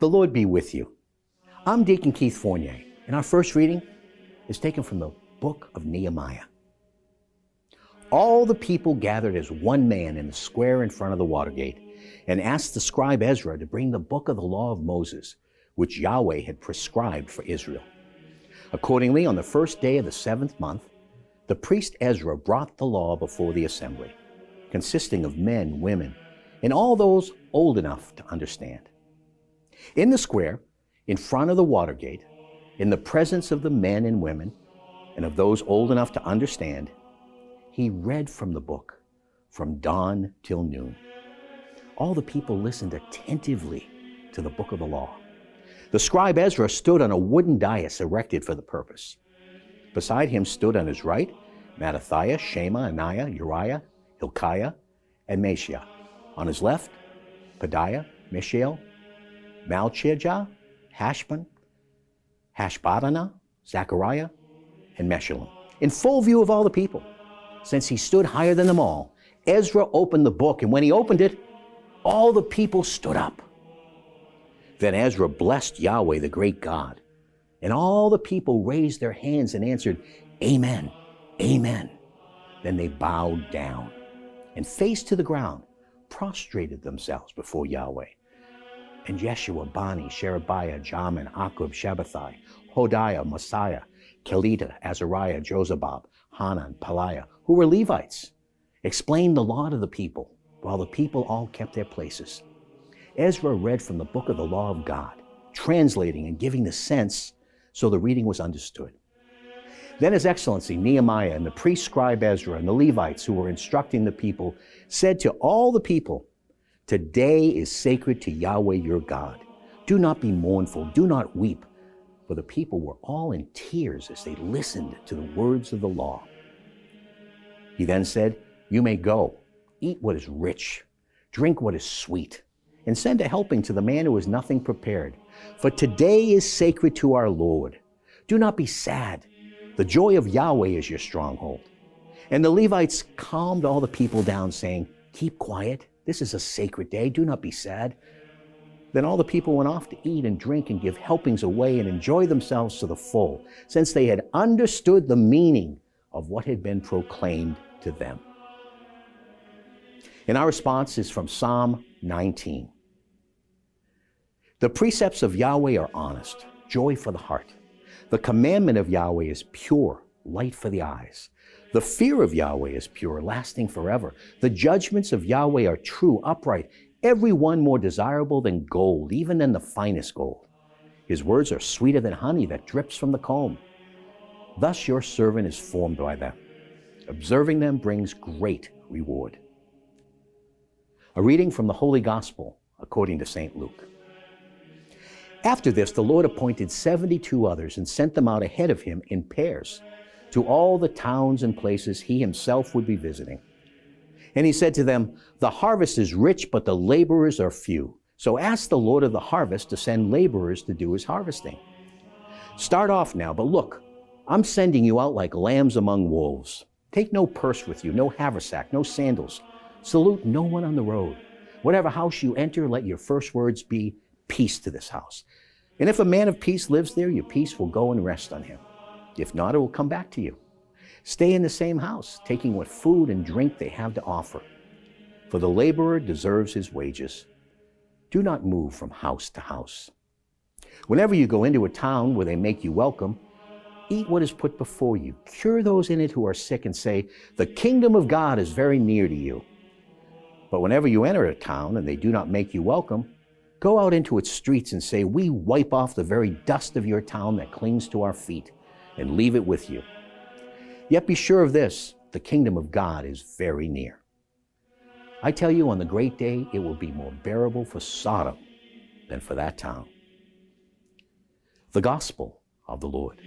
The Lord be with you. I'm Deacon Keith Fournier, and our first reading is taken from the book of Nehemiah. All the people gathered as one man in the square in front of the water gate and asked the scribe Ezra to bring the book of the law of Moses, which Yahweh had prescribed for Israel. Accordingly, on the first day of the 7th month, the priest Ezra brought the law before the assembly, consisting of men, women, and all those old enough to understand. In the square, in front of the water gate, in the presence of the men and women, and of those old enough to understand, he read from the book from dawn till noon. All the people listened attentively to the book of the law. The scribe Ezra stood on a wooden dais erected for the purpose. Beside him stood on his right Mattithiah, Shema, Anaiah, Uriah, Hilkiah, and Maaseiah. On his left, Pedaiah, Mishael, Malchijah, Hashum, Hashbaddanah, Zechariah, and Meshullam, in full view of all the people. Since he stood higher than them all, Ezra opened the book, and when he opened it, all the people stood up. Then Ezra blessed Yahweh, the great God, and all the people raised their hands and answered, Amen, Amen. Then they bowed down and faced to the ground, prostrated themselves before Yahweh. And Yeshua, Bani, Sherebiah, Jamin, Akub, Shabbathai, Hodiah, Maaseiah, Kelita, Azariah, Jozabab, Hanan, Pedaiah, who were Levites, explained the law to the people, while the people all kept their places. Ezra read from the book of the law of God, translating and giving the sense so the reading was understood. Then His Excellency Nehemiah and the priest scribe Ezra and the Levites who were instructing the people said to all the people, Today is sacred to Yahweh your God. Do not be mournful, do not weep. For the people were all in tears as they listened to the words of the law. He then said, You may go, eat what is rich, drink what is sweet, and send a helping to the man who has nothing prepared. For today is sacred to our Lord. Do not be sad. The joy of Yahweh is your stronghold. And the Levites calmed all the people down, saying, Keep quiet. This is a sacred day. Do not be sad. Then all the people went off to eat and drink and give helpings away and enjoy themselves to the full, since they had understood the meaning of what had been proclaimed to them. And our response is from Psalm 19. The precepts of Yahweh are honest, joy for the heart. The commandment of Yahweh is pure, light for the eyes. The fear of Yahweh is pure, lasting forever. The judgments of Yahweh are true, upright, every one more desirable than gold, even than the finest gold. His words are sweeter than honey that drips from the comb. Thus your servant is formed by them. Observing them brings great reward. A reading from the Holy Gospel according to St. Luke. After this, the Lord appointed 72 others and sent them out ahead of him in pairs to all the towns and places he himself would be visiting. And he said to them, The harvest is rich, but the laborers are few. So ask the Lord of the harvest to send laborers to do his harvesting. Start off now, but look, I'm sending you out like lambs among wolves. Take no purse with you, no haversack, no sandals. Salute no one on the road. Whatever house you enter, let your first words be, Peace to this house. And if a man of peace lives there, your peace will go and rest on him. If not, it will come back to you. Stay in the same house, taking what food and drink they have to offer. For the laborer deserves his wages. Do not move from house to house. Whenever you go into a town where they make you welcome, eat what is put before you. Cure those in it who are sick and say, The kingdom of God is very near to you. But whenever you enter a town and they do not make you welcome, go out into its streets and say, We wipe off the very dust of your town that clings to our feet and leave it with you. Yet be sure of this, the kingdom of God is very near. I tell you, on the great day, it will be more bearable for Sodom than for that town. The Gospel of the Lord.